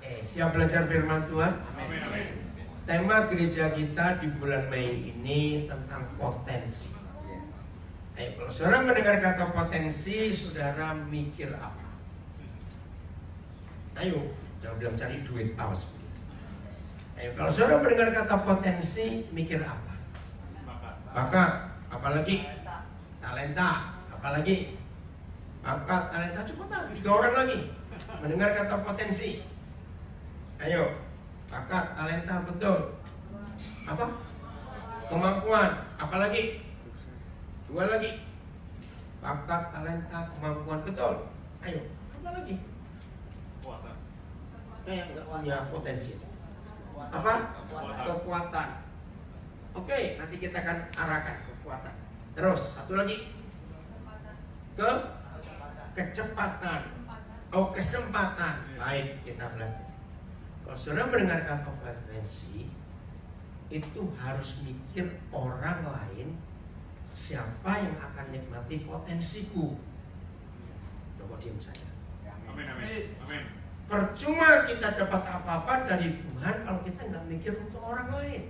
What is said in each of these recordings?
Siap belajar firman Tuhan? Amin, amin. Tema gereja kita di bulan Mei ini tentang potensi. Ayo, kalau saudara mendengar kata potensi, saudara mikir apa? Ayo, jangan bilang cari duit, awas. Ayo, kalau saudara mendengar kata potensi, mikir apa? Bakat, apalagi? Talenta, apalagi? Bakat, talenta, cepetan, 3 orang lagi mendengar kata potensi. Ayo, bakat, talenta, betul. Apa? Kemampuan, apalagi? 2 lagi. Bakat, talenta, kemampuan, betul. Ayo, apa lagi? Kayak nggak punya potensi. Apa? Kekuatan. Oke, nanti kita akan arahkan kekuatan. Terus, satu lagi. Kecepatan. Oh, kesempatan. Baik, kita belajar. Kalau saudara mendengar kata potensi, itu harus mikir orang lain, siapa yang akan nikmati potensiku. Kok diam saja. Amin, amin, amin. Percuma kita dapat apa-apa dari Tuhan kalau kita nggak mikir untuk orang lain.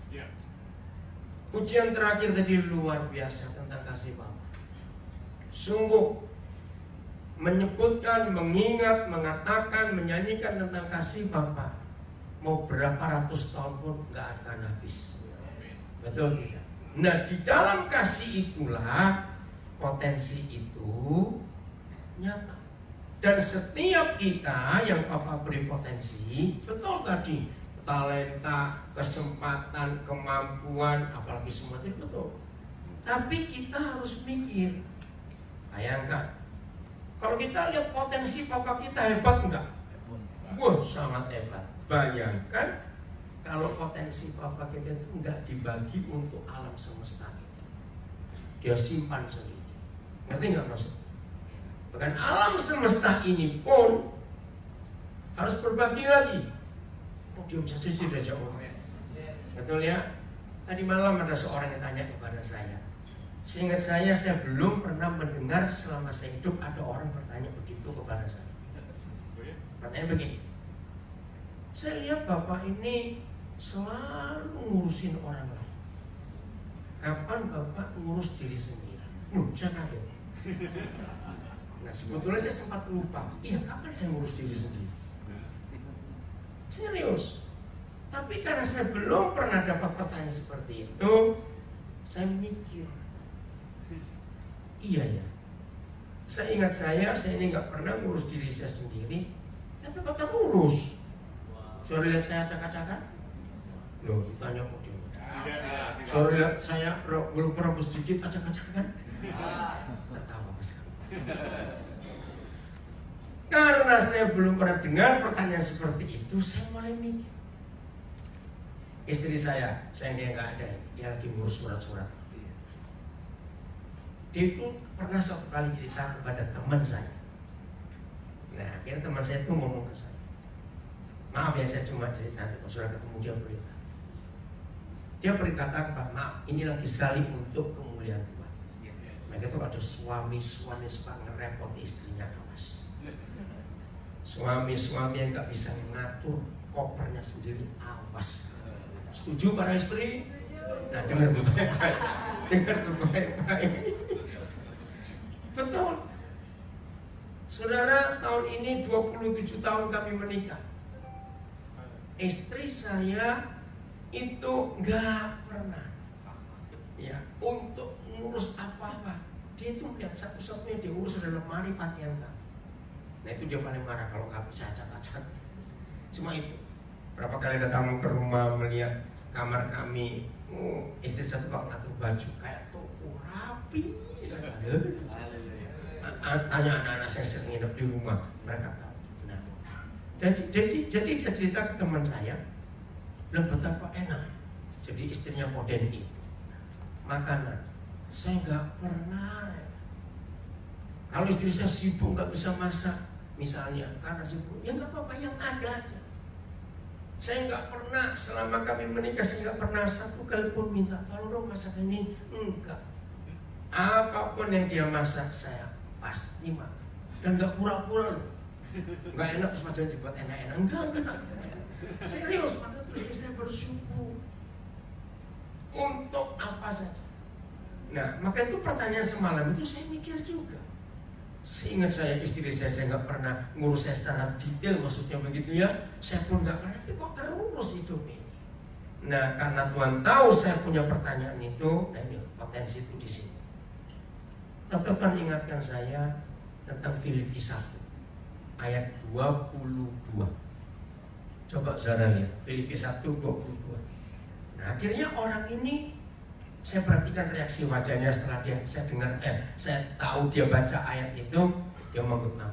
Ya. Pujian terakhir tadi luar biasa tentang kasih Bapa. Sungguh menyebutkan, mengingat, mengatakan, menyanyikan tentang kasih Bapa. Mau berapa ratus tahun pun nggak akan habis. Betul tidak? Nah, di dalam kasih itulah potensi itu nyata. Dan setiap kita yang Papa beri potensi, betul tadi, talenta, kesempatan, kemampuan, apalagi semua itu betul. Tapi kita harus mikir, bayangkan, kalau kita lihat potensi Papa kita hebat enggak? Wah, sangat hebat. Bayangkan kalau potensi Papa kita itu enggak dibagi untuk alam semesta ini. Dia simpan sendiri. Ngerti enggak maksud? Bahkan alam semesta ini pun harus berbagi lagi. Oh, diam saja sudah jauh. Betul ya? Tadi malam ada seorang yang tanya kepada saya. Seingat saya belum pernah mendengar selama saya hidup ada orang bertanya begitu kepada saya. Pertanyaan begini. Saya lihat Bapak ini selalu ngurusin orang lain. Kapan Bapak ngurus diri sendiri? Saya kaget. Nah, sebetulnya saya sempat lupa. Iya, kapan saya ngurus diri sendiri? Serius. Tapi karena saya belum pernah dapat pertanyaan seperti itu, saya mikir, iya ya. Saya ingat saya ini nggak pernah ngurus diri saya sendiri, tapi kata ngurus. Sudah lihat saya acak-acakan? Loh, ditanya kok dia. Sudah lihat saya belum pernah sedikit acak-acakan? Tertawa mas. Karena saya belum pernah dengar pertanyaan seperti itu, saya mulai mikir. Istri saya dia nggak ada, dia lagi ngurus surat-surat. Dia itu pernah suatu kali cerita kepada teman saya. Nah, akhirnya teman saya itu ngomong ke saya, maaf ya, saya cuma cerita, kalau sudah ketemu dia berita. Dia berkata, maaf, ini lagi sekali untuk kemuliaan Tuhan. Mereka itu ada suami suka ngerepoti istrinya, awas. Suami yang nggak bisa ngatur kopernya sendiri, awas. Setuju para istri? Nah, dengar tuh baik-baik. Dengar tuh baik-baik. Betul. Saudara, tahun ini 27 tahun kami menikah. Istri saya itu nggak pernah ya untuk ngurus apa-apa. Dia itu melihat satu-satunya dia urus adalah lemari pakaian kami. Nah, itu dia paling marah kalau nggak bisa acak-acak. Cuma itu. Berapa kali datang ke rumah melihat kamar kami, istri satu kok ngatur baju kayak toko rapi sekali. Tanya anak-anak saya sering nginep di rumah, mereka tahu. Nah, jadi dia cerita ke teman saya, bilang betapa enak. Jadi istrinya modern itu. Makanan, saya nggak pernah. Kalau istri saya sibuk nggak bisa masak, misalnya karena sibuk, ya nggak apa-apa, yang ada aja. Saya nggak pernah selama kami menikah, saya nggak pernah satu kali pun minta tolong dong masak ini, enggak. Apapun yang dia masak saya pasti makan dan nggak pura-pura loh. Nggak enak terus wajahnya dibuat enak-enak. Enggak. Serius, maka terus saya bersyukur untuk apa saja. Nah, maka itu pertanyaan semalam itu saya mikir juga. Seingat saya istri saya nggak pernah ngurus saya secara detail, maksudnya begitu ya. Saya pun nggak pernah, tapi kok terurus hidup ini. Nah, karena Tuhan tahu saya punya pertanyaan itu, nah ini potensi itu di sini. Tuhan ingatkan saya tentang Filipi 1 ayat 22. Coba saudara lihat Filipi 1:22. Nah, akhirnya orang ini, saya perhatikan reaksi wajahnya setelah saya tahu dia baca ayat itu, dia mengutuk.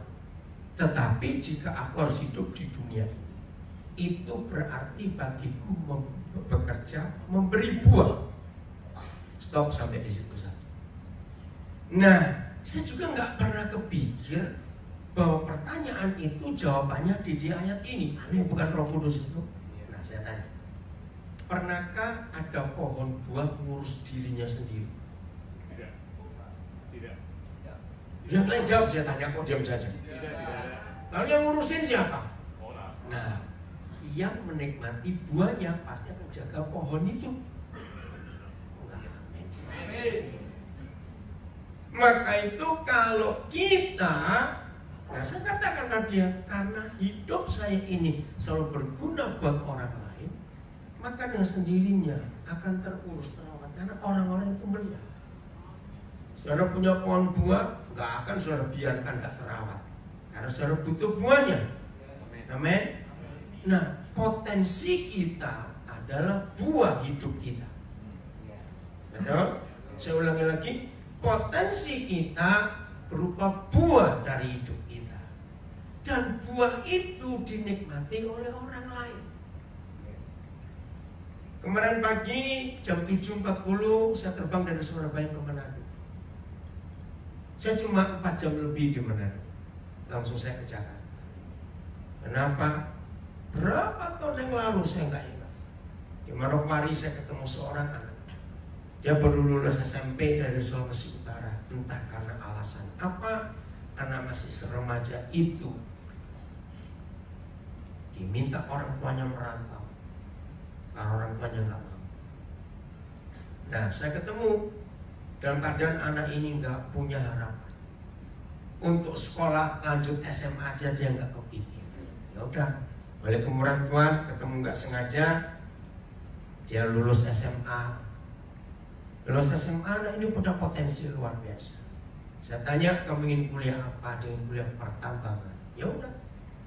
Tetapi jika aku harus hidup di dunia ini, itu berarti bagiku bekerja memberi buah. Stop sampai di situ saja. Nah, saya juga nggak pernah kepikir bahwa pertanyaan itu jawabannya di ayat ini. Aneh bukan Roh Kudus itu? Nah, saya tanya, pernahkah ada pohon buah ngurus dirinya sendiri? Tidak. Yang lain jawab, saya tanya kok diam saja. Tidak. Lalu yang ngurusin siapa? Orang. Nah, yang menikmati buahnya pasti akan jaga pohon itu. Amin. Maka itu kalau kita, nah saya katakan tadi ya, karena hidup saya ini selalu berguna buat orang lain, maka dengan sendirinya akan terurus, terawat. Karena orang-orang itu melihat saudara punya pohon buah, nggak akan saudara biarkan nggak terawat, karena saudara butuh buahnya. Amin. Nah, potensi kita adalah buah hidup kita. Betul? Saya ulangi lagi, potensi kita berupa buah dari hidup kita, dan buah itu dinikmati oleh orang lain. Kemarin pagi jam 7.40 saya terbang dari Surabaya ke Manado. Saya cuma 4 jam lebih di Manado, langsung saya ke Jakarta. Kenapa? Berapa tahun yang lalu saya nggak ingat, di Manokwari saya ketemu seorang anak. Dia baru lulus SMP dari Sulawesi Utara. Entah karena alasan apa, karena masih seremaja itu diminta orang tuanya merantau, karena orang tuanya nggak mau. Nah, saya ketemu dalam keadaan anak ini nggak punya harapan untuk sekolah lanjut SMA aja, dia nggak kepikir. Ya udah, balik ke orang Tuhan, ketemu nggak sengaja, dia lulus SMA. Lulus SMA, anak ini punya potensi luar biasa. Saya tanya, kamu ingin kuliah apa? Dia ingin kuliah pertambangan. Ya udah,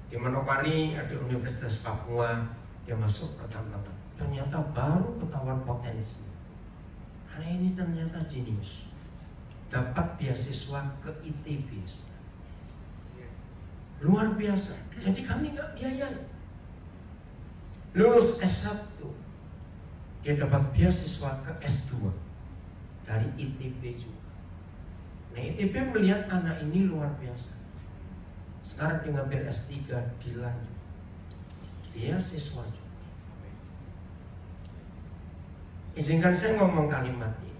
di Manokwari ada Universitas Papua, dia masuk pertambangan. Ternyata baru ketahuan potensi. Anak ini ternyata jenius, dapat beasiswa ke ITB. Luar biasa. Jadi kami nggak biayai. Lulus S1, dia dapat beasiswa ke S2 dari ITB juga. Nah, ITB melihat anak ini luar biasa. Sekarang dia ngambil S3 di lanjut, beasiswa juga. Izinkan saya ngomong kalimat ini.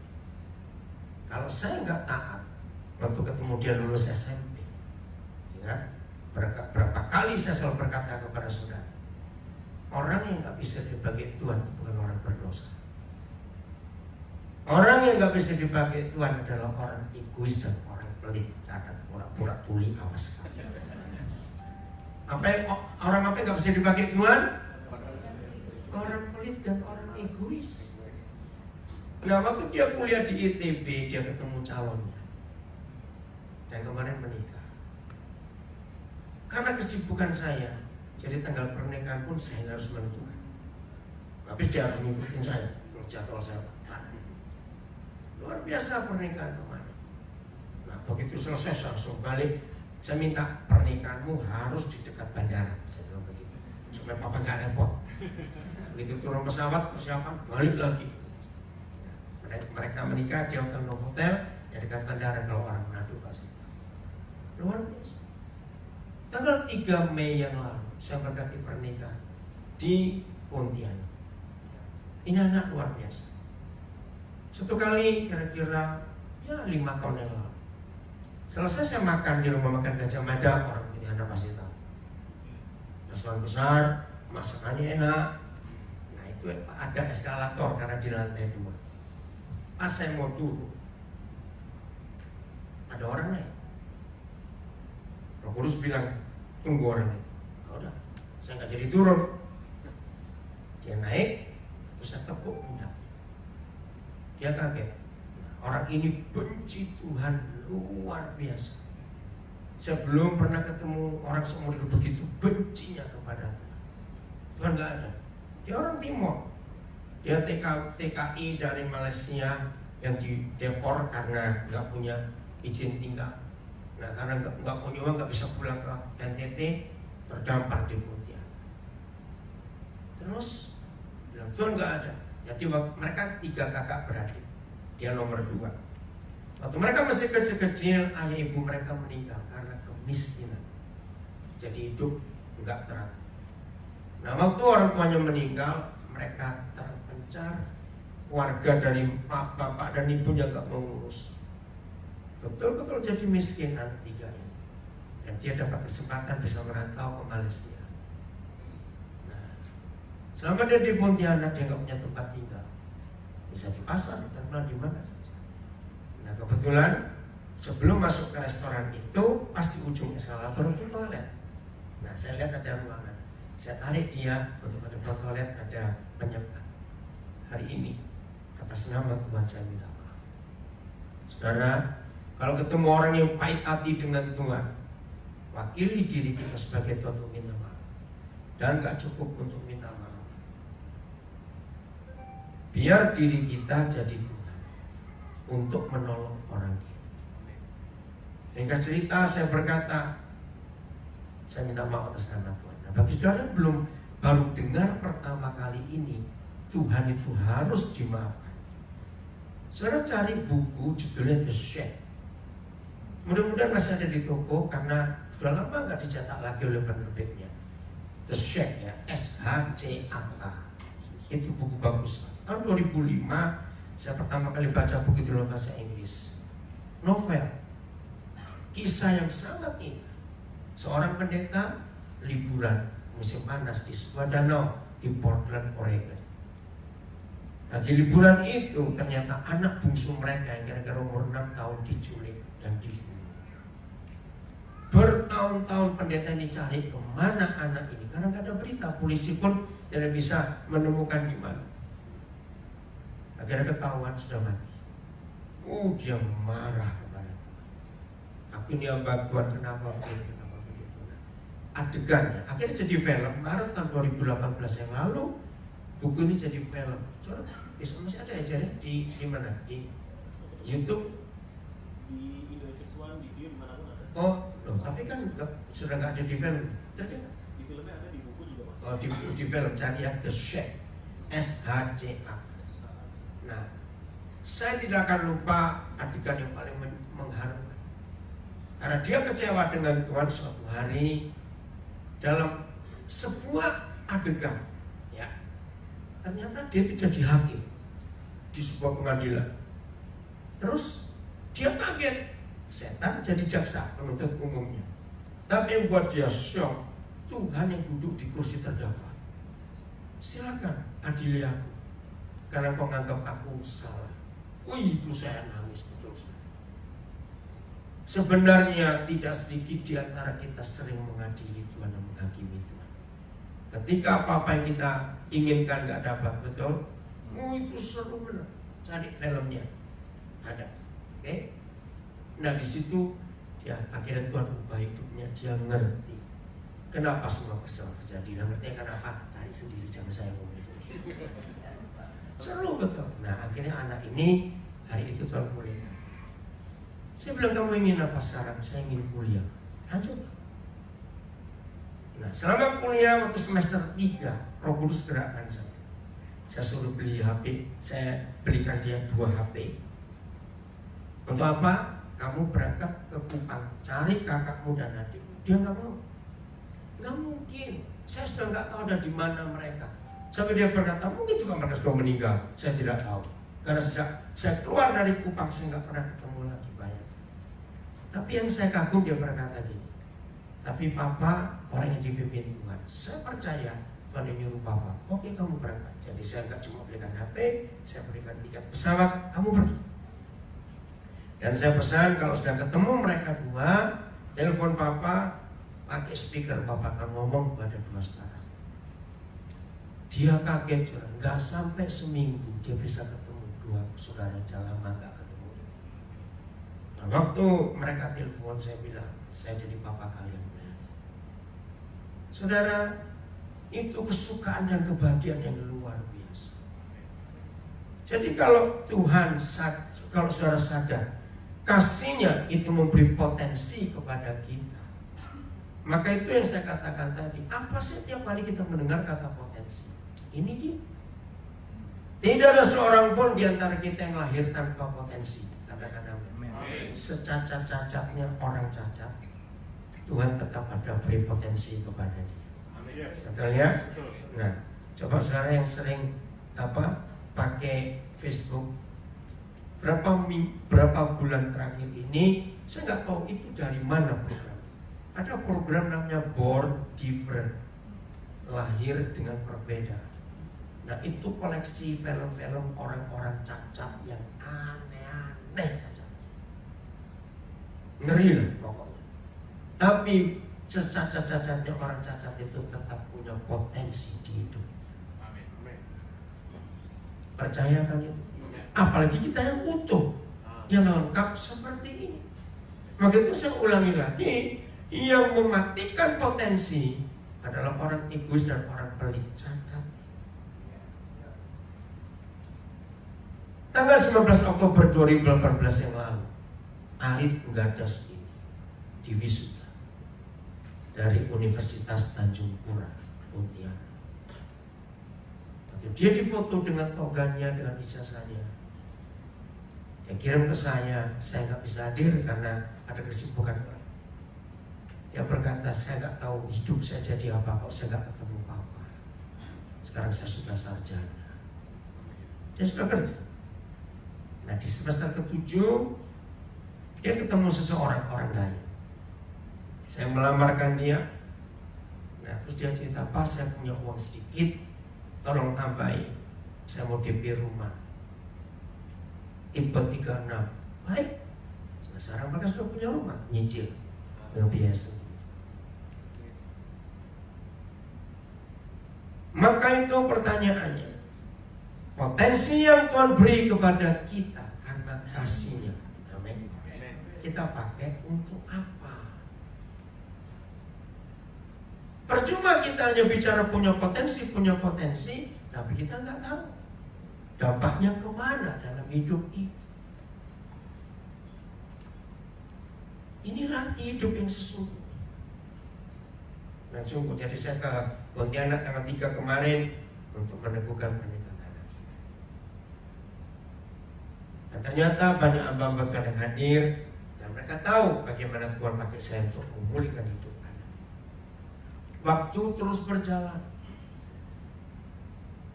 Kalau saya nggak taat waktu ketemu dia lulus SMP, ya, berapa kali saya selalu berkata kepada saudara, orang yang nggak bisa dipakai Tuhan itu bukan orang berdosa. Orang yang nggak bisa dipakai Tuhan adalah orang egois dan orang pelit. Catat, pura-pura tuli, awas. Orang apa yang nggak bisa dipakai Tuhan? Orang pelit dan orang egois. Nah, waktu dia kuliah di ITB, dia ketemu calonnya, dan kemarin menikah. Karena kesibukan saya, jadi tanggal pernikahan pun saya harus menentukan. Habis dia harus ngikutin saya, jadwal saya. Luar biasa pernikahan kemarin. Nah, begitu selesai saya langsung balik. Saya minta pernikahanmu harus di dekat bandara. Saya bilang begitu, supaya papa nggak repot. Begitu turun pesawat, persiapan, balik lagi. Nah, mereka menikah di hotel Novotel yang dekat bandara. Kalau orang Manado pasti. Luar biasa. Tanggal 3 Mei yang lalu saya berkati pernikahan di Pontianak. Ini anak luar biasa. Satu kali kira-kira ya 5 tahun yang lalu, selesai saya makan di rumah makan Gajah Mada, orang Pontianak pasti tahu. restoran besar, masakannya enak. Nah itu ada eskalator karena di lantai 2. Pas saya mau turun, ada orang naik. Roh Kudus bilang, tunggu orang itu. Nah, udah, saya nggak jadi turun. Dia naik, terus saya tepuk pundak. Dia kaget. Nah, orang ini benci Tuhan luar biasa. Saya belum pernah ketemu orang seumur hidup begitu bencinya kepada Tuhan. Tuhan nggak ada. Dia orang Timor. Dia TKI dari Malaysia yang didepor karena nggak punya izin tinggal. Nah karena nggak punya uang, nggak bisa pulang ke NTT, terdampar di Pontianak. Terus bilang Tuhan nggak ada. Jadi mereka 3 kakak beradik. Dia nomor 2. Waktu mereka masih kecil-kecil, ayah ibu mereka meninggal karena kemiskinan. Jadi hidup nggak teratur. Nah waktu orang tuanya meninggal, mereka terpencar. Keluarga dari bapak dan ibunya nggak mengurus. Betul-betul jadi miskin anak 3 ini. Dan dia dapat kesempatan bisa merantau ke Malaysia. Nah, selama dia di Pontianak, dia nggak punya tempat tinggal. Bisa di pasar, di terminal, di mana saja. Nah kebetulan sebelum masuk ke restoran itu, pasti ujung eskalator itu toilet. Nah saya lihat ada ruangan. Saya tarik dia untuk ke depan toilet, ada penyekat. Hari ini atas nama Tuhan saya minta maaf. Saudara, kalau ketemu orang yang pahit hati dengan Tuhan, wakili diri kita sebagai Tuhan untuk minta maaf. Dan gak cukup untuk minta maaf. Biar diri kita jadi Tuhan untuk menolong orang ini. Singkat cerita, saya berkata, saya minta maaf atas nama Tuhan. Nah, bagi saudara yang belum baru dengar pertama kali ini, Tuhan itu harus dimaafkan. Saudara cari buku judulnya The Shed. Mudah-mudahan masih ada di toko karena sudah lama nggak dicetak lagi oleh penerbitnya. The Shed ya, SHCAK. Itu buku bagus. Tahun 2005 saya pertama kali baca buku itu dalam bahasa Inggris. Novel. Kisah yang sangat indah. Seorang pendeta liburan musim panas di sebuah danau di Portland, Oregon. Nah di liburan itu ternyata anak bungsu mereka yang kira-kira umur 6 tahun diculik dan dibunuh. Bertahun-tahun pendeta ini cari kemana anak ini karena nggak ada berita, polisi pun tidak bisa menemukan di mana. Akhirnya ketahuan sudah mati. Dia marah kepada Tuhan. Aku ini hamba Tuhan, kenapa begitu? Adegannya akhirnya jadi film. Maret tahun 2018 yang lalu buku ini jadi film. Soalnya masih ada aja di mana? Di YouTube, di Indonesia, di video dimanapun ada. Oh, loh, tapi kan sudah nggak ada di film. Ternyata di filmnya ada, di buku juga masih. Oh, di film cari ya The Shed, SHCA. Nah, saya tidak akan lupa adegan yang paling mengharukan. Karena dia kecewa dengan Tuhan suatu hari. Dalam sebuah adegan, ya, ternyata dia tidak jadi hakim di sebuah pengadilan. Terus dia kaget, setan jadi jaksa penuntut umumnya. Tapi yang buat dia syok, Tuhan yang duduk di kursi terdakwa. Silakan adili aku, karena kau menganggap aku salah. Itu saya nangis betul. Sebenarnya tidak sedikit di antara kita sering mengadili Tuhan dan menghakimi Tuhan. Ketika apa-apa yang kita inginkan gak dapat, betul? Itu seru benar. Cari filmnya, ada. Oke? Nah di situ dia akhirnya Tuhan ubah hidupnya. Dia ngerti kenapa semua peristiwa terjadi. Dia ngerti kenapa? Cari sendiri, jangan saya ngomong terus. Seru betul. Nah akhirnya anak ini hari itu Tuhan mulai. Saya bilang, kamu ingin apa sekarang? Saya ingin kuliah. Lanjut. Nah selama kuliah waktu semester 3, Roh Kudus gerakkan saya. Saya suruh beli HP. Saya belikan dia 2 HP. Untuk apa? Kamu berangkat ke Kupang, cari kakakmu dan adikmu. Dia nggak mau. Nggak mungkin. Saya sudah nggak tahu ada di mana mereka. Sampai dia berkata, mungkin juga mereka sudah meninggal. Saya tidak tahu. Karena sejak saya keluar dari Kupang, saya nggak pernah ketemu lagi. Tapi yang saya kagum, dia berkata gini, Tapi papa orang yang dipimpin Tuhan. Saya percaya Tuhan yang nyuruh papa, oke kamu berangkat. Jadi saya nggak cuma belikan HP, saya berikan tiket pesawat, kamu pergi. Dan saya pesan kalau sudah ketemu mereka dua, telepon papa, pakai speaker, papa akan ngomong kepada dua saudara. Dia kaget, nggak sampai seminggu dia bisa ketemu dua saudara yang sudah lama nggak ketemu itu. Nah, waktu mereka telepon, saya bilang, saya jadi papa kalian. Saudara, itu kesukaan dan kebahagiaan yang luar biasa. Jadi kalau Tuhan, kalau saudara sadar, kasihnya itu memberi potensi kepada kita. Maka itu yang saya katakan tadi, apa sih tiap kali kita mendengar kata potensi? Ini dia. Tidak ada seorang pun di antara kita yang lahir tanpa potensi. Katakan amin. Secacat-cacatnya orang cacat, Tuhan tetap ada beri potensi kepada dia. Betul ya? Nah, coba saudara yang sering pakai Facebook, berapa bulan terakhir ini, saya nggak tahu itu dari mana program. Ada program namanya Born Different, lahir dengan perbedaan. Nah, itu koleksi film-film orang-orang cacat yang aneh-aneh cacat. Ngeri lah pokoknya. Tapi cacat-cacatnya orang cacat itu tetap punya potensi di hidupnya. Percaya kan itu? Apalagi kita yang utuh, yang lengkap seperti ini. Maka itu saya ulangi lagi, yang mematikan potensi adalah orang egois dan orang pelit cacat. Tanggal 19 Oktober 2018 yang lalu, Arit Nggadas ini di wisuda dari Universitas Tanjung Pura, Pontianak. Dia difoto dengan toganya, dengan ijazahnya. Dia kirim ke saya nggak bisa hadir karena ada kesibukan lain. Dia berkata, saya nggak tahu hidup saya jadi apa kalau saya nggak ketemu papa. Sekarang saya sudah sarjana. Dia sudah kerja. Nah, di semester ke-7 dia ketemu seseorang, orang kaya. Saya melamarkan dia. Nah, terus dia cerita, Pak, saya punya uang sedikit, tolong tambahin, saya mau DP rumah tipe 36. Baik. Nah, sekarang mereka sudah punya rumah, nyicil yang biasa. Maka itu pertanyaannya, potensi yang Tuhan beri kepada kita karena kasih-Nya, amin, kita pakai untuk apa? Percuma kita hanya bicara punya potensi, tapi kita nggak tahu dampaknya kemana dalam hidup ini. Inilah hidup yang sesungguhnya. Nah, sungguh, jadi saya ke Pontianak tanggal 3 kemarin untuk meneguhkan pernikahan anak. Dan ternyata banyak hamba Tuhan yang hadir dan mereka tahu bagaimana Tuhan pakai saya untuk memulihkan hidup anak. Waktu terus berjalan.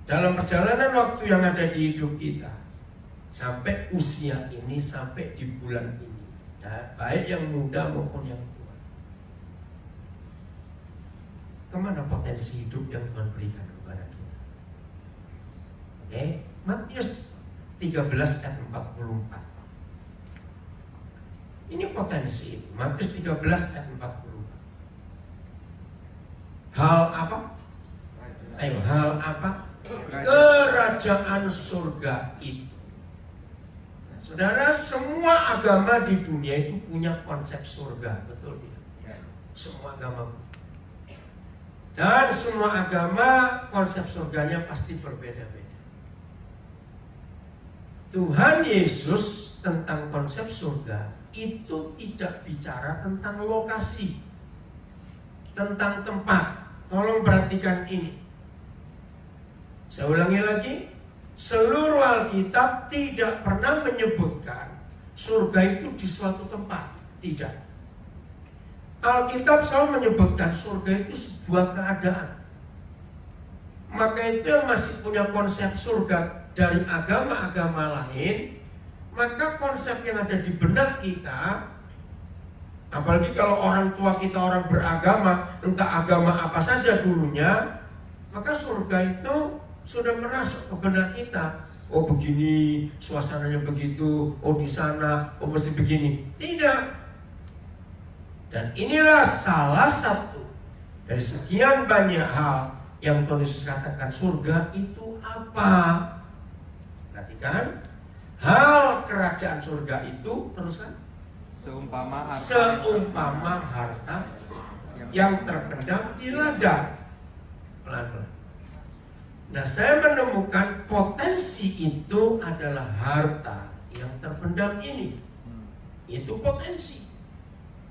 Dalam perjalanan waktu yang ada di hidup kita, sampai usia ini, sampai di bulan ini, baik yang muda maupun yang tua, kemana potensi hidup yang Tuhan berikan kepada kita? Oke, Matius 13 ayat 44. Ini potensi itu, Matius 13 ayat 44. Hal apa? Ayo, hal apa? Kerajaan surga itu. Nah, saudara, semua agama di dunia itu punya konsep surga, betul tidak? Semua agama. Dan semua agama konsep surganya pasti berbeda-beda. Tuhan Yesus tentang konsep surga itu tidak bicara tentang lokasi, tentang tempat. Tolong perhatikan ini. Saya ulangi lagi, seluruh Alkitab tidak pernah menyebutkan surga itu di suatu tempat. Tidak. Alkitab selalu menyebutkan surga itu sebuah keadaan. Maka itu yang masih punya konsep surga dari agama-agama lain, maka konsep yang ada di benak kita Apalagi kalau orang tua kita orang beragama, entah agama apa saja dulunya, maka surga itu sudah merasuk ke benak kita. Oh begini, suasananya begitu, oh di sana, oh mesti begini. Tidak. Dan inilah salah satu dari sekian banyak hal yang Tuhan Yesus katakan surga itu apa. Perhatikan, hal kerajaan surga itu teruskan Seumpama harta yang terpendam di ladang. Pelan-pelan. Nah, saya menemukan potensi itu adalah harta yang terpendam ini. Itu potensi.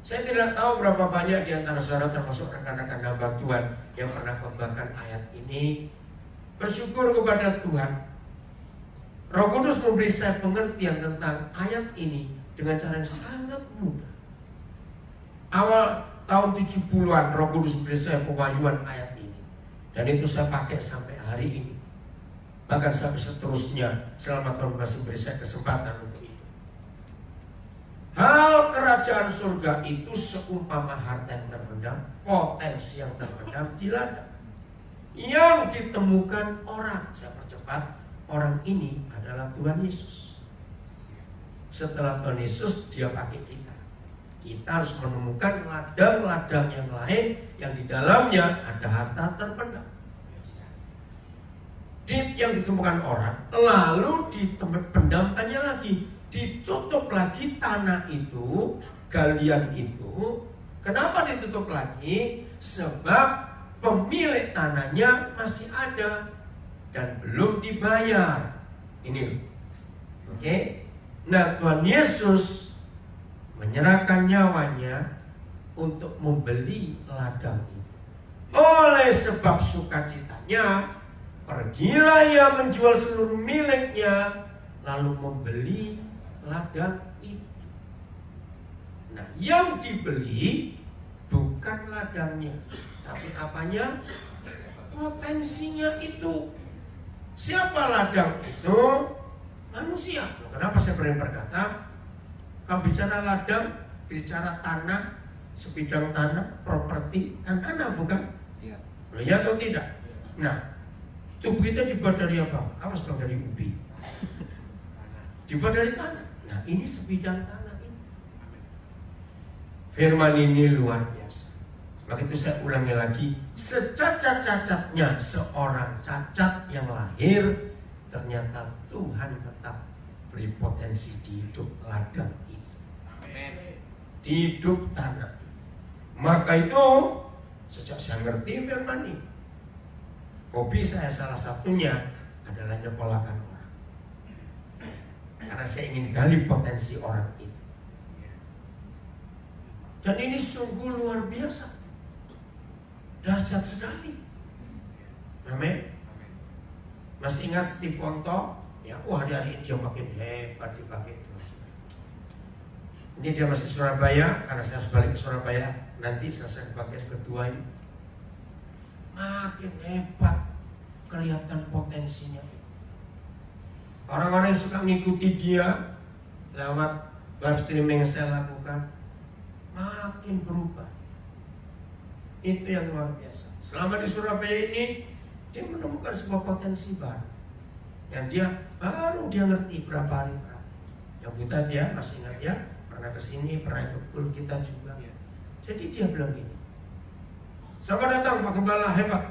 Saya tidak tahu berapa banyak di antara saudara termasuk rekan-rekan hamba Tuhan yang pernah khotbahkan ayat ini. Bersyukur kepada Tuhan. Roh Kudus memberi saya pengertian tentang ayat ini dengan cara yang sangat mudah. Awal tahun 70-an Roh Kudus memberi saya pewahyuan ayat ini. Dan itu saya pakai sampai hari ini. Bahkan sampai seterusnya selama Tuhan masih beri saya kesempatan untuk itu. Hal kerajaan surga itu seumpama harta yang terpendam, potensi yang terpendam di ladang. Yang ditemukan orang, saya percepat, orang ini adalah Tuhan Yesus. Setelah Tuhan Yesus, dia pakai kita. Kita harus menemukan ladang-ladang yang lain yang di dalamnya ada harta terpendam. Yang ditemukan orang, lalu dipendamkannya lagi, ditutup lagi tanah itu, galian itu. Kenapa ditutup lagi? Sebab pemilik tanahnya masih ada dan belum dibayar. Ini, oke? Nah, Tuhan Yesus menyerahkan nyawanya untuk membeli ladang itu. Oleh sebab sukacitanya, pergilah ia menjual seluruh miliknya, lalu membeli ladang itu. Nah, yang dibeli bukan ladangnya, tapi apanya? Potensinya itu. Siapa ladang itu? Manusia. Kenapa saya pernah berkata, kalau bicara ladang, bicara tanah, sebidang tanah, properti, kan tanah bukan? Iya. Ya atau tidak? Nah, tubuh kita dibuat dari apa? Awas dong, dari ubi. Dibuat dari tanah. Nah, ini sebidang tanah ini. Firman ini luar biasa. Maka itu saya ulangi lagi, secacat-cacatnya seorang cacat yang lahir, ternyata Tuhan tetap beri potensi di hidup ladang itu. Di hidup tanah. Maka itu sejak saya ngerti firman ini, hobi saya salah satunya adalah nyekolakan orang. Karena saya ingin gali potensi orang itu. Dan ini sungguh luar biasa. Dahsyat sekali. Amin. Masih ingat Steve Ponto? Ya, hari-hari ini dia makin hebat dipakai Tuhan. Ini dia masih ke Surabaya, karena saya harus balik ke Surabaya nanti selesai bagian kedua ini. Makin hebat kelihatan potensinya. Orang-orang yang suka mengikuti dia lewat live streaming yang saya lakukan makin berubah. Itu yang luar biasa. Selama di Surabaya ini dia menemukan sebuah potensi baru yang dia ngerti berapa hari terakhir. Yang buta dia masih ingat ya, pernah kesini, pernah ikut kul kita juga. Jadi dia bilang gini, selamat datang Pak Gembala, hebat.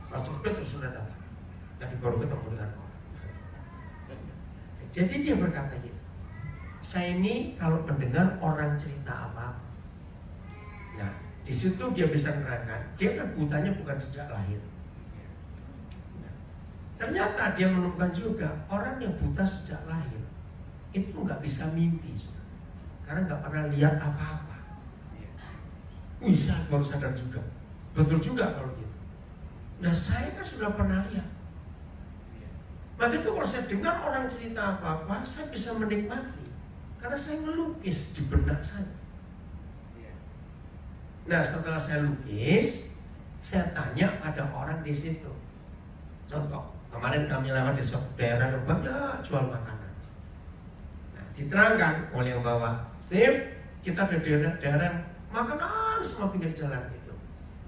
Pak Petrus sudah datang. Tadi baru ketemu dengan orang. Jadi dia berkata gitu, saya ini kalau mendengar orang cerita apa, nah di situ dia bisa menerangkan, dia kan butanya bukan sejak lahir. Nah, ternyata dia menemukan juga orang yang buta sejak lahir itu nggak bisa mimpi, karena nggak pernah lihat apa-apa. Wih, saya baru sadar juga, betul juga kalau gitu. Nah, saya kan sudah pernah lihat. Maka itu kalau saya dengar orang cerita apa-apa, saya bisa menikmati, karena saya ngelukis di benak saya. Nah, setelah saya lukis, saya tanya pada orang di situ. Contoh, kemarin kami lewat di suatu daerah yang banyak jual makanan. Nah, diterangkan oleh yang bawa, Steve, kita ada daerah makanan semua pinggir jalan itu.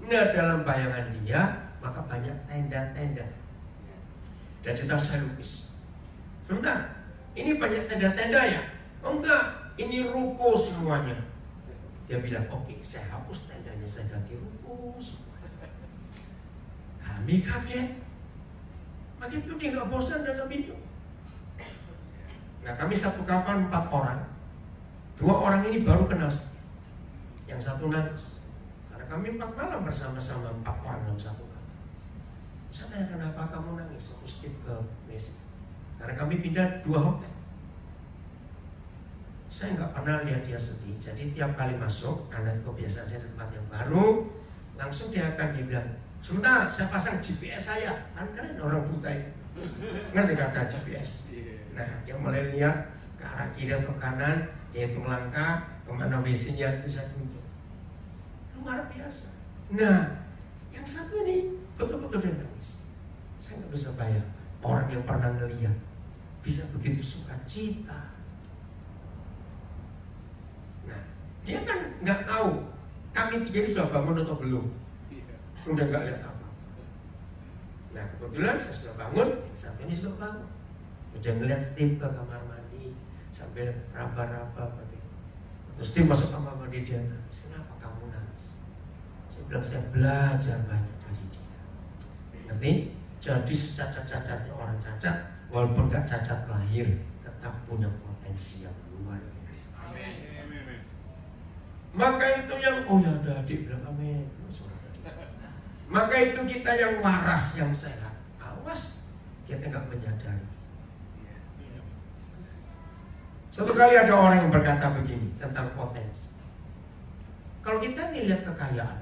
Nah, dalam bayangan dia, maka banyak tenda-tenda. Dan sudah saya lukis. Sebentar, ini banyak tenda-tenda ya? Oh enggak, ini ruko semuanya. Dia bilang, oke, saya hapus tendanya, saya ganti ruko semua. Kami kaget. Maka itu dia nggak bosan dalam hidup. Nah, kami satu kapal 4 orang. 2 orang ini baru kenal Steve. Yang satu nangis. Karena kami 4 malam bersama-sama 4 orang dalam satu kapal. Saya tanya, kenapa kamu nangis? Aku Steve ke Messi. Karena kami pindah 2 hotel. Saya nggak pernah lihat dia sedih. Jadi tiap kali masuk, karena kebiasaan saya di tempat yang baru, langsung dia bilang, sebentar, saya pasang GPS saya. Kan kalian orang buta ini. Ngerti kata GPS? Nah, dia mulai lihat ke arah kiri atau kanan, dia hitung langkah, kemana WC-nya itu saya tunjuk. Luar biasa. Nah, yang satu ini betul-betul dia nangis. Saya nggak bisa bayangkan orang yang pernah ngelihat bisa begitu sukacita. Nah, dia kan nggak tahu kami 3 ini sudah bangun atau belum. Udah nggak lihat apa. Nah, kebetulan saya sudah bangun, yang satu ini sudah bangun. Sudah ngeliat Steve ke kamar mandi sambil raba-raba begitu. Terus Steve masuk kamar mandi, dia nangis. Kenapa kamu nangis? Saya bilang, saya belajar banyak dari dia. Ngerti? Jadi secacat-cacatnya orang cacat, walaupun gak cacat lahir, tetap punya potensi yang luar biasa. Amin. Maka itu yang, oh ya ada adik bilang amin. Maka itu kita yang waras, yang sehat. Awas, kita gak menyadari. Satu kali ada orang yang berkata begini tentang potensi. Kalau kita lihat kekayaan,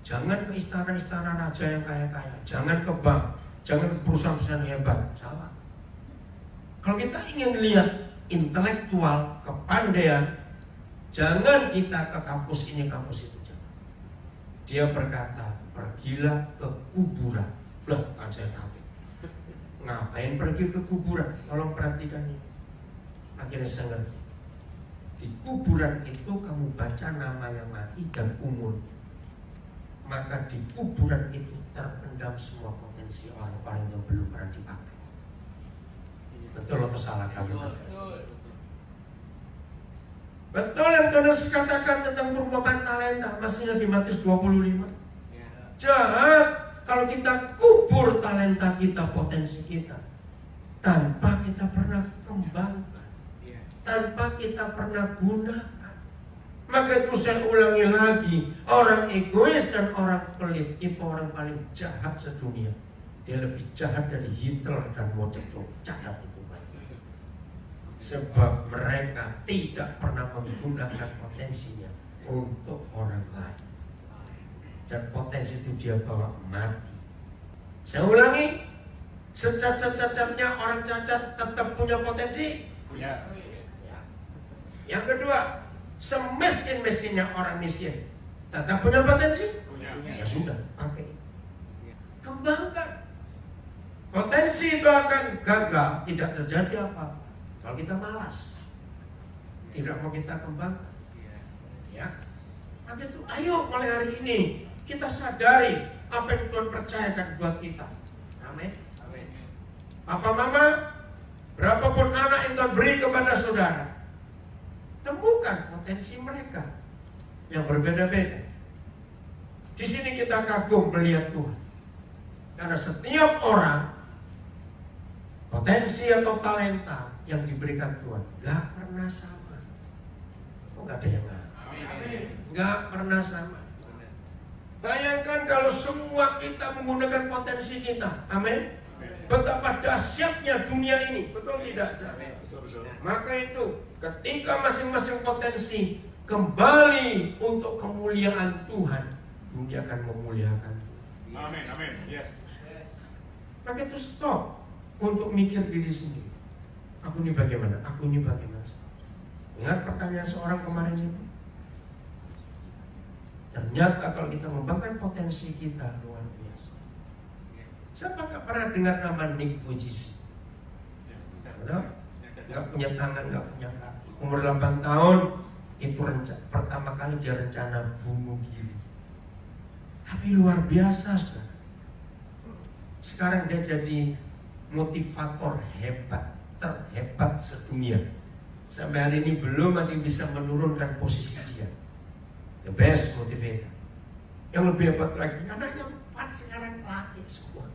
jangan ke istana-istana raja yang kaya-kaya, jangan ke bank, jangan ke perusahaan-perusahaan hebat, salah. Kalau kita ingin lihat intelektual, kepandaian, jangan kita ke kampus ini, kampus itu, jangan. Dia berkata, pergilah ke kuburan. Loh, kan saya kaget. Ngapain pergi ke kuburan? Tolong perhatikan ini. Akhirnya saya ngerti. Di kuburan itu kamu baca nama yang mati dan umurnya. Maka di kuburan itu terpendam semua potensi orang-orang yang belum pernah dipakai. Betul atau salah kalimat? Betul yang Tuhan Yesus katakan tentang perumpamaan talenta. Masih ingat di Matius 25? Jahat kalau kita kubur talenta kita, potensi kita, tanpa kita pernah kembangkan, tanpa kita pernah gunakan. Maka itu saya ulangi lagi, orang egois dan orang pelit itu orang paling jahat sedunia. Dia lebih jahat dari Hitler dan Mao Zedong. Catat itu baik. Sebab mereka tidak pernah menggunakan potensinya untuk orang lain. Dan potensi itu dia bawa mati. Saya ulangi, secacat-cacatnya orang cacat tetap punya potensi. Punya. Yang kedua, semiskin-miskinnya orang miskin tetap punya potensi. Punya. Ya sudah, pakai. Kembangkan. Potensi itu akan gagal, tidak terjadi apa-apa kalau kita malas, tidak mau kita kembangkan. Ya, maka itu ayo mulai hari ini kita sadari apa yang Tuhan percayakan buat kita. Amin. Papa mama, berapapun anak yang Tuhan beri kepada saudara, temukan potensi mereka yang berbeda-beda. Di sini kita kagum melihat Tuhan, karena setiap orang potensi atau talenta yang diberikan Tuhan gak pernah sama. Oh, gak ada yang gak pernah sama. Bayangkan kalau semua kita menggunakan potensi kita, amin. Betapa dahsyatnya dunia ini, betul tidak? Betul. Maka itu ketika masing-masing potensi kembali untuk kemuliaan Tuhan, dunia akan memuliakan Tuhan. Amin. Yes. Maka itu stop untuk mikir diri sendiri. Aku ini bagaimana? Aku ini bagaimana? Ingat pertanyaan seorang kemarin itu. Ternyata kalau kita mengembangkan potensi kita luar biasa. Siapa gak pernah dengar nama Nick Vujicic? Betul? Gak punya tangan, gak punya kaki. Umur 8 tahun Itu pertama kali dia rencana bunuh diri. Tapi luar biasa, saudara. Sekarang dia jadi motivator hebat, terhebat sedunia. Sampai hari ini belum ada yang bisa menurunkan posisi dia. The best motivator. Yang lebih hebat lagi, anaknya 4 sekarang laki semua.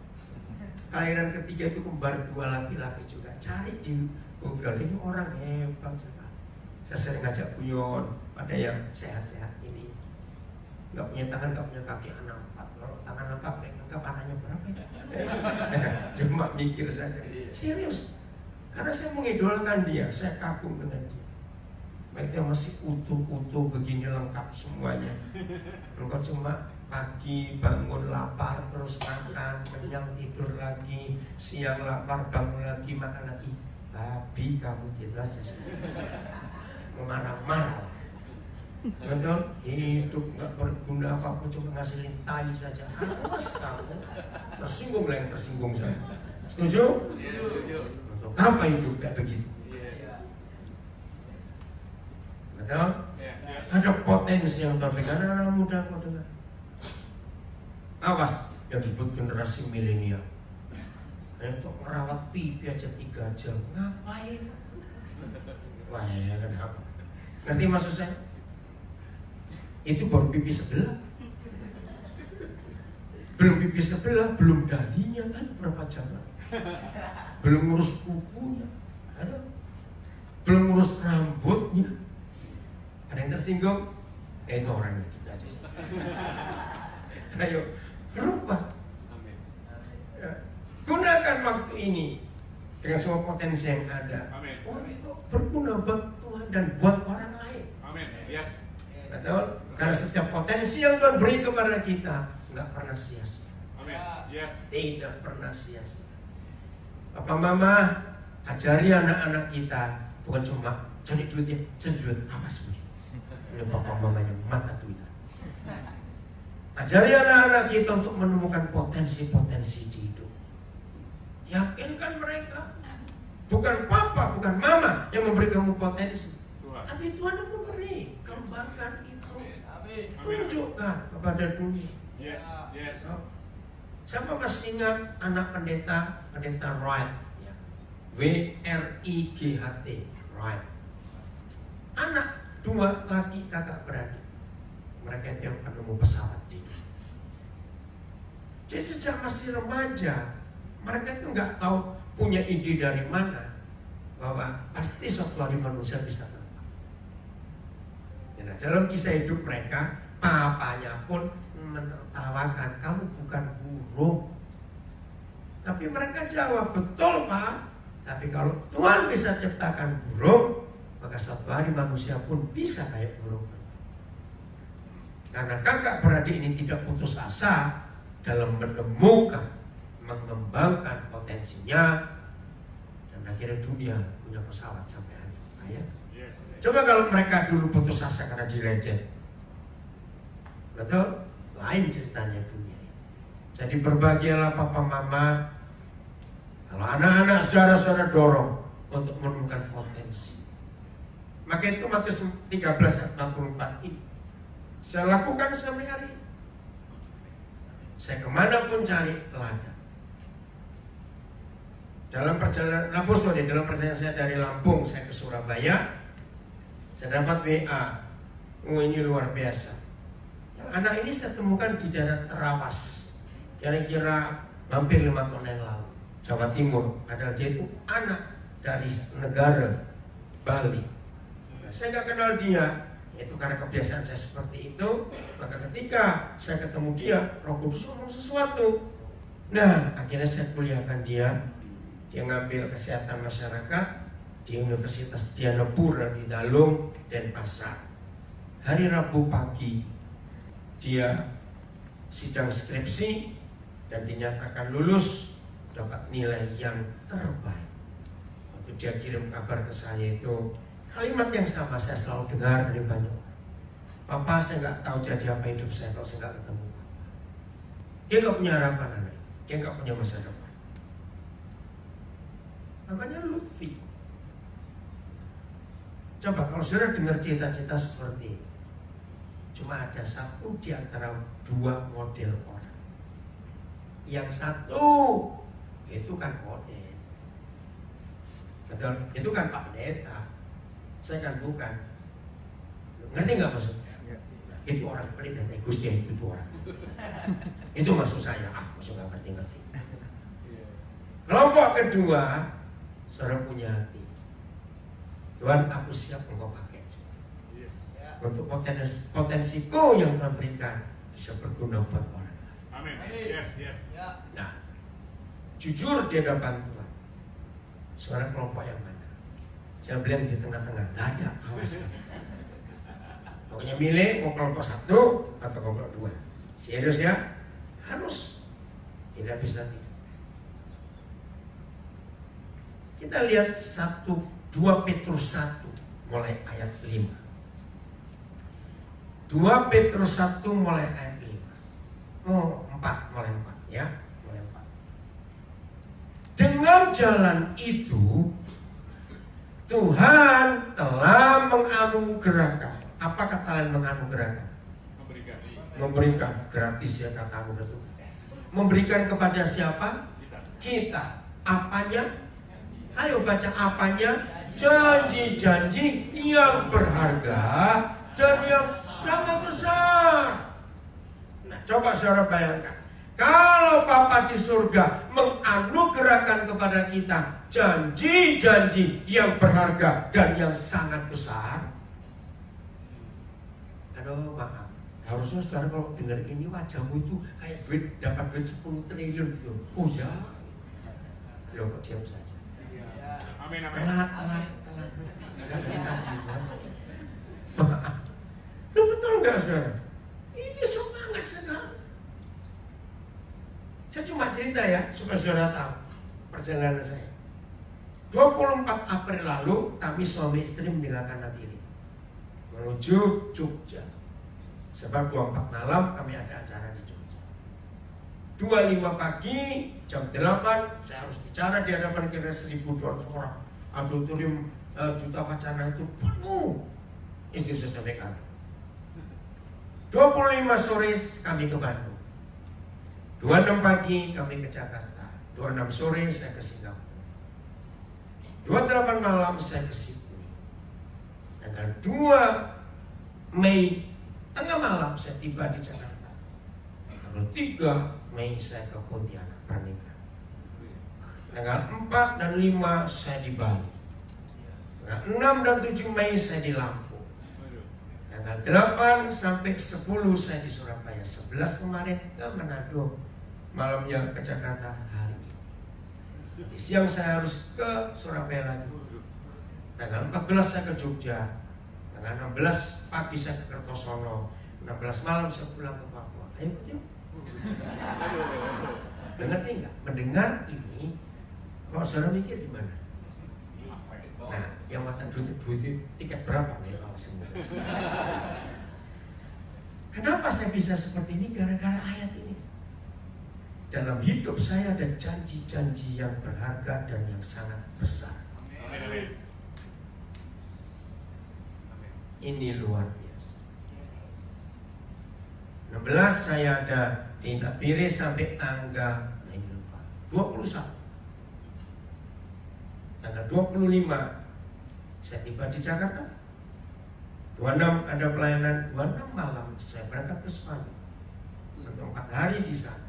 Kelahiran ketiga itu kembar 2 laki-laki juga. Cari di Google, ini orang hebat sekali. Saya sering ngajak guyon pada yang sehat-sehat ini. Gak punya tangan, gak punya kaki, anak 4. Kalau tangan lengkap, kayak lengkap, anaknya berapa ya? Cuma mikir saja. Serius. Karena saya mengidolakan dia, saya kagum dengan dia. Baik dia masih utuh-utuh begini lengkap semuanya. Engkau cuma pagi bangun lapar terus makan, kenyang tidur lagi, siang lapar bangun lagi makan lagi. Babi kamu gitu aja sih. Marah-marah. Betul? Hidup nggak berguna apa-apa, cuma ngasilin tai saja. Awas kamu. Tersinggung lah yang tersinggung saya. Setuju? Untuk apa hidup kayak begitu? Betul? Ada potensi yang terpegang anak muda kau dengar. Awas yang disebut generasi milenial. Hanya untuk merawat pipi aja 3 jam. Ngapain? Wah ya kenapa? Ngerti maksud saya? Itu baru pipi sebelah. Belum pipi sebelah, belum dahinya kan berapa jam lagi. Belum ngurus kukunya, ada. Belum ngurus rambutnya. Ada yang tersinggung? Itu orangnya kita aja. Ayo berubah. Ya. Gunakan waktu ini dengan semua potensi yang ada. Amin. Untuk berguna buat Tuhan dan buat orang lain. Amin. Yes. Betul? Karena setiap potensi yang Tuhan beri kepada kita nggak pernah sia-sia. Amin. Yes. Tidak pernah sia-sia. Papa Mama ajari anak-anak kita bukan cuma cari duit ya, cari duit awas begitu. Ini Papa Mamanya mata duitan. Ajari anak-anak kita untuk menemukan potensi-potensi di hidup. Yakinkan mereka. Bukan Papa, bukan Mama yang memberi kamu potensi. Tuhan. Tapi Tuhan yang memberi. Kembangkan itu. Tunjukkan kepada dunia. Yes. Yes. Siapa masih ingat anak pendeta Wright? Ya. W-R-I-G-H-T, Wright. Anak 2 laki kakak beradik. Mereka itu yang penemu pesawat di dunia. Jadi sejak masih remaja, mereka itu nggak tahu punya ide dari mana bahwa pasti suatu hari manusia bisa terbang. Nah, dalam kisah hidup mereka, papanya pun menertawakan, kamu bukan burung. Tapi mereka jawab, betul Pak. Tapi kalau Tuhan bisa ciptakan burung, maka suatu hari manusia pun bisa kayak burung. Karena kakak beradik ini tidak putus asa dalam menemukan, mengembangkan potensinya, dan akhirnya dunia punya pesawat sampai hari ini. Ya? Yes. Coba kalau mereka dulu putus asa karena diledek, betul? Lain ceritanya dunia ini. Jadi berbahagialah Papa Mama kalau anak-anak saudara-saudara dorong untuk menemukan potensi. Maka itu Matius 13 ayat 44 ini saya lakukan sampai hari ini. Saya kemanapun cari ladang. Dalam perjalanan dalam perjalanan saya dari Lampung saya ke Surabaya, saya dapat WA. Oh ini luar biasa. Anak ini saya temukan di daerah Terawas, kira-kira hampir 5 tahun yang lalu, Jawa Timur. Padahal dia itu anak dari negara Bali. Nah, saya nggak kenal dia, itu karena kebiasaan saya seperti itu. Maka ketika saya ketemu dia, Roh Kudus ngomong sesuatu. Nah, akhirnya saya kuliahkan dia. Dia ngambil kesehatan masyarakat di Universitas Dianapura di Dalung, Denpasar. Hari Rabu pagi dia sidang skripsi dan dinyatakan lulus, dapat nilai yang terbaik. Waktu dia kirim kabar ke saya itu kalimat yang sama saya selalu dengar dari banyak orang. Papa, saya nggak tahu jadi apa hidup saya kalau saya nggak ketemu Papa. Dia nggak punya harapan anak, dia nggak punya masa depan. Namanya Lutfi. Coba kalau saudara dengar cita-cita seperti ini, cuma ada satu di antara dua model orang. Yang satu itu kan kode, betul? Itu kan Pak Pendeta, saya kan bukan. Ngerti nggak maksudnya? Nah, itu orang pelit dan egois dia itu orang. Itu maksud saya. Maksud nggak ngerti-ngerti. Kelompok kedua, saudara punya hati. Tuhan, aku siap engkau pakai untuk potensiku yang Tuhan berikan bisa berguna buat orang. Amin. Yes, yes. Nah, jujur di hadapan Tuhan, saudara kelompok yang mana? Jangan bilang di tengah-tengah, nggak ada, awas. Pokoknya milih mau kelompok satu atau kelompok dua. Serius ya? Harus. Tidak bisa tidak. Kita lihat 2 Petrus 1 mulai ayat 5. 2 Petrus 1 mulai ayat 5. 4 mulai 4 ya. Mulai 4. Dengan jalan itu Tuhan telah menganugerahkan. Apa kata lain menganugerahkan? Memberikan gratis ya katamu betul. Memberikan kepada siapa? Kita. Apanya? Ayo baca apanya? Janji-janji yang berharga dan yang sangat besar. Nah, coba saudara bayangkan, kalau Bapa di surga menganugerahkan kepada kita janji-janji yang berharga dan yang sangat besar. Aduh, maaf. Harusnya saudara kalau dengar ini wajahmu itu kayak dapat duit 10 triliun gitu. Oh ya? Loh kok diam saja? Amin, amin. Telat. Enggak dari tadi. Maaf. Loh betul enggak saudara? Ini semangat sekali. Saya cuma cerita ya, supaya saudara tahu perjalanan saya. 24 April lalu, kami suami istri meninggalkan Nabire menuju Jogja. Sebab 24 malam kami ada acara di Jogja. 25 pagi, jam 8, saya harus bicara di hadapan kira 1.200 orang. Auditorium Duta Wacana itu penuh. Istri saya sampaikan. 25 sore kami ke Bandung. 26 pagi kami ke Jakarta. 26 sore saya ke Singapura. 28 malam saya ke Sydney. Tanggal 2 Mei tengah malam saya tiba di Jakarta. Tanggal 3 Mei saya ke Pontianak pernikahan. Tanggal 4 dan 5 saya di Bali. Tanggal 6 dan 7 Mei saya di Lampung. Tanggal 8 sampai 10 saya di Surabaya. 11 kemarin ke Manado. Malamnya ke Jakarta hari ini. Di siang saya harus ke Surabaya lagi. Tanggal 14 saya ke Jogja. Tanggal 16 pagi saya ke Kertosono. 16 malam saya pulang ke Papua. Ayo betul. Dengar nggak? Mendengar ini, kalau saudara mikir gimana? Nah, yang makan duit tiket berapa? Nggak tahu semua. Kenapa saya bisa seperti ini? Gara-gara ayat ini. Dalam hidup saya ada janji-janji yang berharga dan yang sangat besar. Amin. Ini luar biasa. 16 saya ada di Nabire sampai tanggal 21. Tanggal 25 saya tiba di Jakarta. 26 ada pelayanan, 26 malam saya berangkat ke Spanyol untuk 4 hari di sana.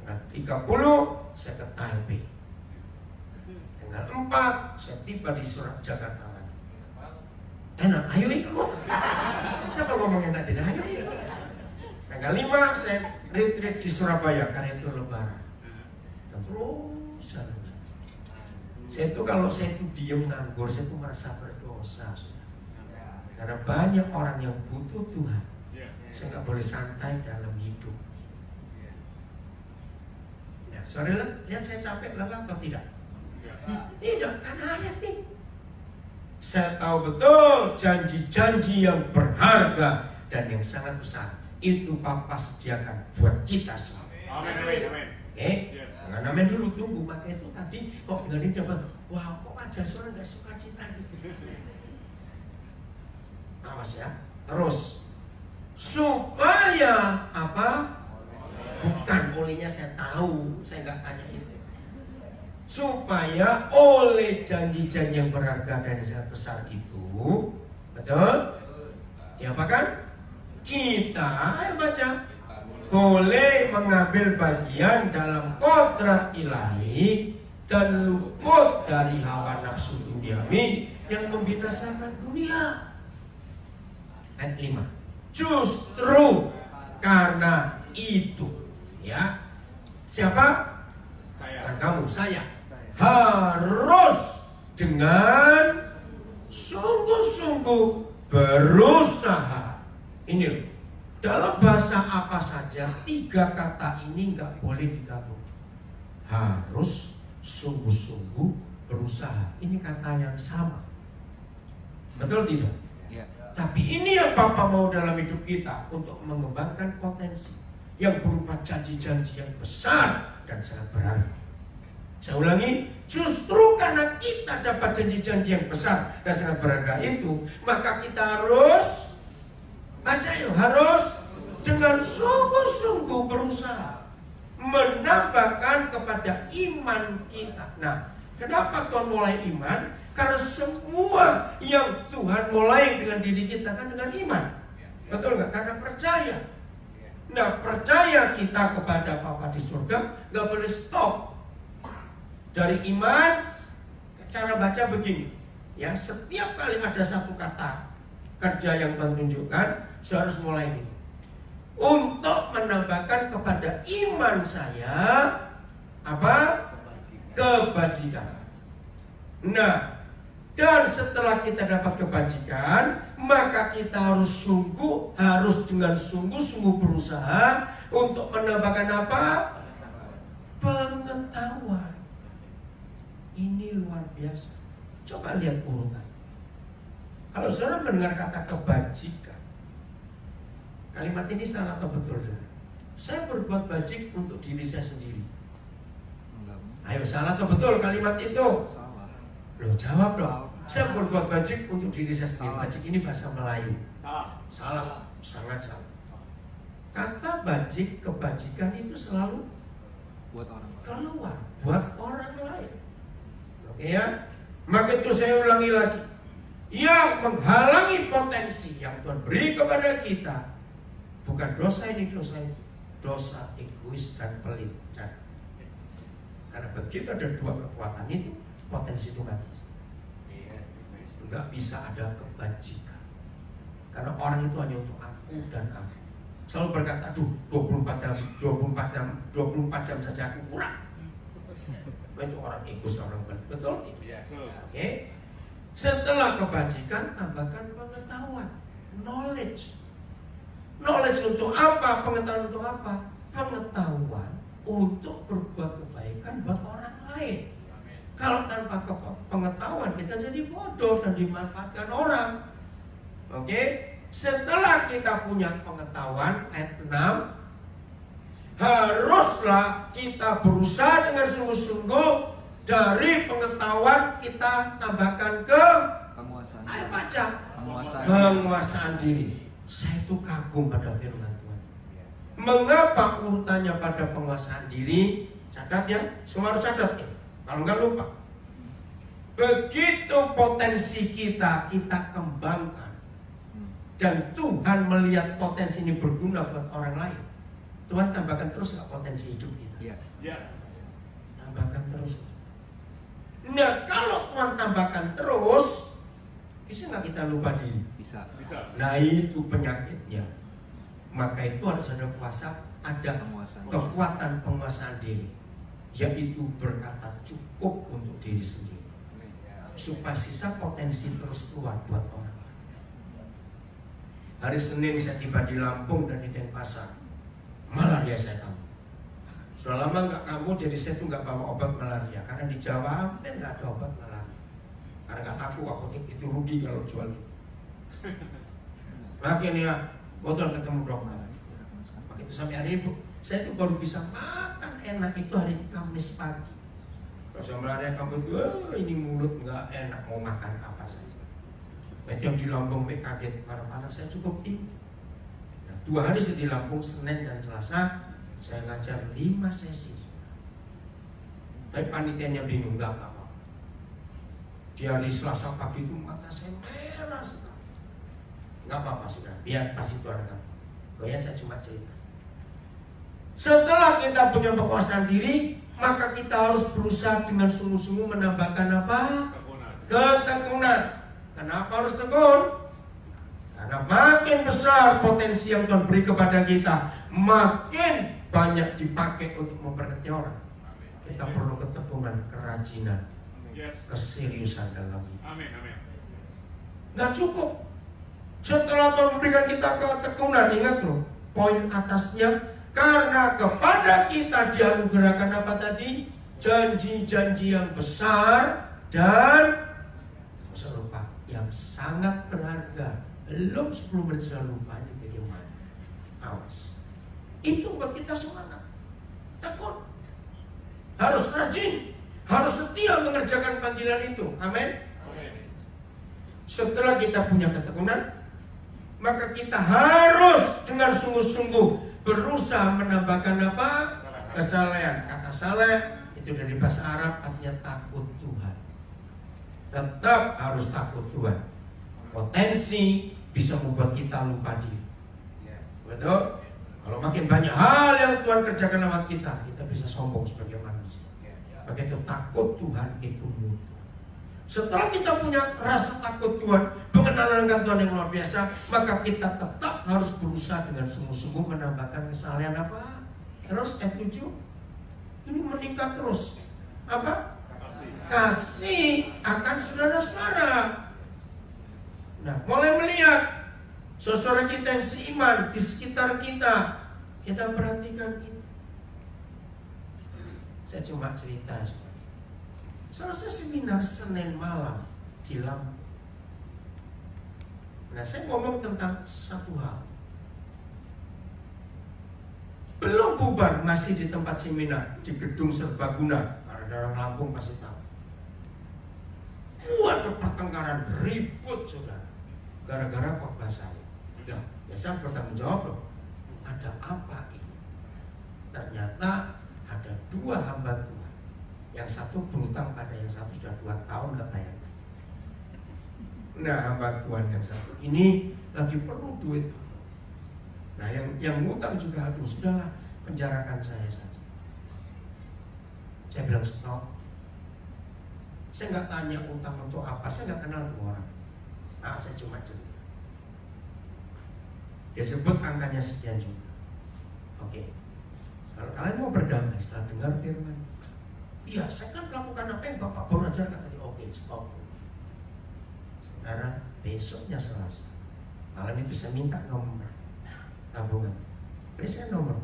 Tanggal 30 saya ke Taipei. Tanggal 4 saya tiba di Jakarta lagi. Enak, ayo ikut. Siapa ngomongin nanti? Ayo ikut. Tanggal 5 saya retreat di Surabaya karena itu lebaran. Dan terus jalan. Saya itu kalau saya itu diem nganggur, saya itu merasa berdosa. Karena banyak orang yang butuh Tuhan. Saya nggak boleh santai dalam hidup. Nah, saudara lihat saya capek lelah atau tidak? Tidak, karena ayat ini. Saya tahu betul janji-janji yang berharga dan yang sangat besar itu Papa sediakan buat kita semua. Amin. Jangan amin dulu, tunggu. Maka itu tadi kok dengerin dapat, wah kok aja suara nggak suka cita gitu. Awas ya. Terus supaya apa? Bukan olehnya saya tahu, saya nggak tanya itu. Supaya oleh janji-janji yang berharga dan sangat besar itu, betul? Diapakan? Kita, ayo baca, boleh mengambil bagian dalam kodrat ilahi dan luput dari hawa nafsu duniawi yang membinasakan dunia. Ayat 5. Justru karena itu, ya, siapa? Saya. Dan kamu, saya harus dengan sungguh-sungguh berusaha. Ini loh, dalam bahasa apa saja 3 kata ini nggak boleh digabung. Harus, sungguh-sungguh, berusaha. Ini kata yang sama. Betul tidak? Ya. Tapi ini yang Bapak mau dalam hidup kita, untuk mengembangkan potensi yang berupa janji-janji yang besar dan sangat berharga. Saya ulangi, justru karena kita dapat janji-janji yang besar dan sangat berharga itu, maka kita harus, baca yuk, harus dengan sungguh-sungguh berusaha menambahkan kepada iman kita. Nah, kenapa Tuhan mulai iman? Karena semua yang Tuhan mulai dengan diri kita kan dengan iman. Betul nggak? Karena percaya. Nah, percaya kita kepada Bapa di surga nggak boleh stop. Dari iman, cara baca begini, ya, setiap kali ada satu kata kerja yang Tuhan tunjukkan, saya harus mulai ini untuk menambahkan kepada iman saya apa? Kebajikan. Nah, dan setelah kita dapat kebajikan, maka kita harus dengan sungguh-sungguh berusaha untuk menambahkan apa? Pengetahuan. Ini luar biasa. Coba lihat urutan. Kalau saudara mendengar kata kebajikan, kalimat ini salah atau betul? Saya berbuat bajik untuk diri saya sendiri. Ayo, salah atau betul kalimat itu? Salah. Loh, jawab dong. Saya berbuat bajik untuk diri saya sendiri. Bajik ini bahasa Melayu. Salah, sangat salah. Kata bajik, kebajikan itu selalu Buat orang lain. keluar buat orang lain. Oke ya? Maka itu saya ulangi lagi. Yang menghalangi potensi yang Tuhan beri kepada kita bukan dosa ini, dosa itu. Dosa egois dan pelit. Karena begitu ada 2 kekuatan itu, potensi itu mati. Enggak bisa ada kebajikan. Karena orang itu hanya untuk aku dan aku. Selalu berkata, aduh 24 jam saja aku kurang. Itu orang egois, orang pelit. Betul? Oke. Setelah kebajikan, tambahkan pengetahuan, knowledge. Knowledge untuk apa? Pengetahuan untuk apa? Pengetahuan untuk berbuat kebaikan buat orang lain. Kalau tanpa pengetahuan kita jadi bodoh dan dimanfaatkan orang. Oke? Setelah kita punya pengetahuan, ayat 6, haruslah kita berusaha dengan sungguh-sungguh dari pengetahuan kita tambahkan ke Penguasaan. ayo baca. Penguasaan. Diri. Saya itu kagum pada firman Tuhan. Mengapa urutannya pada penguasaan diri? Catat ya, semua harus catat ya. Kalau nggak lupa. Begitu potensi kita kembangkan dan Tuhan melihat potensi ini berguna buat orang lain, Tuhan tambahkan terus nggak potensi hidup kita? Ya. Tambahkan terus. Nah, kalau Tuhan tambahkan terus, bisa nggak kita lupa diri? Bisa. Nah, itu penyakitnya. Maka itu harus ada ada Penguasaan. kekuatan penguasaan diri, yaitu berkata cukup untuk diri sendiri, supaya sisa potensi terus keluar buat orang. Hari Senin saya tiba di Lampung dan di Denpasar, malaria saya kamu. Sudah lama nggak kamu, jadi saya tuh nggak bawa obat malaria, karena di Jawa hampir nggak ada obat malaria, karena nggak laku, apotek itu rugi kalau jual itu. Akhirnya botol ketemu dokter. Begitu sampai hari Ibu, saya itu baru bisa makan enak itu hari Kamis pagi. Kalau saya malaria kamu itu, ini mulut nggak enak, mau makan apa saja. Yang di Lampung kaget, para saya cukup tinggi. Nah, 2 hari saya di Lampung, Senin dan Selasa, saya ngajar 5 sesi. Baik panitianya bingung, enggak apa-apa. Di hari Selasa pagi itu mata saya merah sekali. Enggak apa-apa sudah, biar pasti Tuhan akan. Ya saya cuma cerita. Setelah kita punya penguasaan diri, maka kita harus berusaha dengan sungguh-sungguh menambahkan apa? Ketekunan. Kenapa harus tekun? Karena makin besar potensi yang Tuhan beri kepada kita, makin banyak dipakai untuk memberkati orang. Kita perlu ketekunan, kerajinan, keseriusan dalam hidup. Nggak cukup. Setelah Tuhan memberikan kita ketekunan, ingat loh, poin atasnya, karena kepada kita dianugerahkan apa tadi? Janji-janji yang besar dan serupa yang sangat berharga. Belum 10 menit sudah lupa ini video mana. Awas. Itu buat kita semangat. Tekun. Harus rajin, harus setia mengerjakan panggilan itu. Amin. Setelah kita punya ketekunan, maka kita harus dengan sungguh-sungguh berusaha menambahkan apa? Kesalehan. Kata saleh itu dari bahasa Arab artinya takut Tuhan. Tetap harus takut Tuhan. Potensi bisa membuat kita lupa diri. Betul? Kalau makin banyak hal yang Tuhan kerjakan lewat kita, kita bisa sombong sebagai manusia. Maka itu takut Tuhan itu mutu. Setelah kita punya rasa takut Tuhan, pengenalan dengan Tuhan yang luar biasa, maka kita tetap harus berusaha dengan sungguh-sungguh menambahkan kesalehan apa? Terus 7 ini meningkat terus. Apa? Kasih akan saudara-saudara. Nah, mulai melihat saudara kita yang seiman di sekitar kita, kita perhatikan itu. Saya cuma cerita. Selesai seminar Senin malam di Lampung. Nah, saya ngomong tentang satu hal. Belum bubar, masih di tempat seminar di gedung Serbaguna. Para orang Lampung pasti tahu. Ada pertengkaran ribut saudara, gara-gara khotbah saya. Ya saya harus bertanggung jawab loh. Ada apa ini? Ternyata ada 2 hamba Tuhan. Yang satu berutang pada yang satu sudah 2 tahun gak bayar. Nah, hamba Tuhan yang satu ini lagi perlu duit. Nah, yang ngutang juga, aduh sudahlah, penjarakan saya saja. Saya bilang stop. Saya nggak tanya utang untuk apa, saya nggak kenal 2 orang. Nah, saya cuma cerita. Dia sebut angkanya sekian juga. Oke. Kalau kalian mau berdamai setelah dengar firman, iya, saya kan melakukan apa yang Bapak baru ajarkan tadi. Oke, stop. Saudara, besoknya Selasa malam itu saya minta nomor tabungan. Ini saya nomor,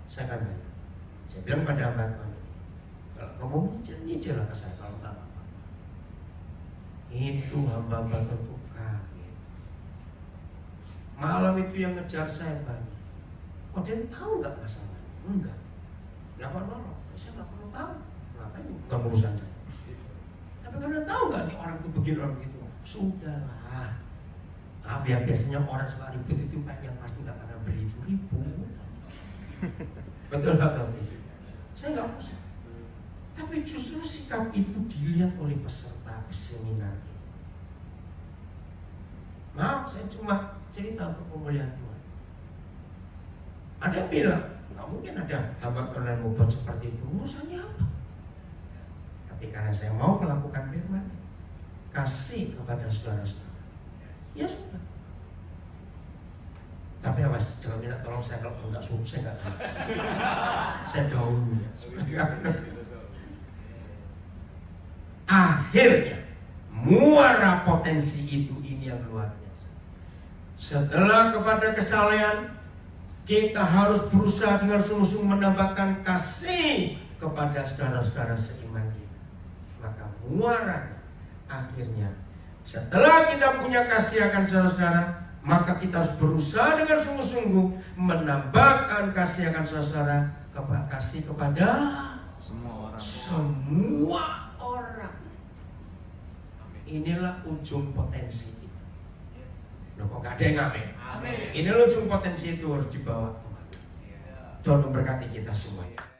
saya akan bayar. Saya bilang pada hamba Tuhan ini, kalau kamu nyicil lah ke saya, kalau enggak apa-apa. Itu hamba-hamba itu kaget. Malam itu yang ngejar saya banyak. Oh, dia tahu nggak masalahnya? Enggak. Lah kok nolong? Saya nggak perlu tahu. Ngapain? Bukan urusan saya. Tapi karena tahu nggak nih orang itu begini orang begitu. Sudahlah. Maaf ya, biasanya orang suka ribut itu Pak yang pasti nggak pernah beri itu ribut. Betul atau tidak? Saya nggak usah. Tapi justru sikap itu dilihat oleh peserta seminar ini. Maaf, saya cuma cerita untuk pemulihan Tuhan. Ada yang bilang, nggak mungkin ada hamba Tuhan yang membuat seperti itu. Urusannya apa? Tapi karena saya mau melakukan firman, kasih kepada saudara-saudara. Ya sudah. Tapi awas, jangan minta tolong saya kalau nggak suruh, saya nggak tahu. Saya dahulu. Akhirnya muara potensi itu ini yang luar biasa. Setelah kepada kesalehan, kita harus berusaha dengan sungguh-sungguh menambahkan kasih kepada saudara-saudara seiman kita. Maka muara akhirnya setelah kita punya kasih akan saudara-saudara, maka kita harus berusaha dengan sungguh-sungguh menambahkan kasih akan saudara-saudara, kasih kepada semua orang. Semua orang. Inilah ujung potensi itu. Loh kok gak ada yang amin? Amin. Inilah ujung potensi itu harus dibawa kemana. Tuhan memberkati kita semuanya.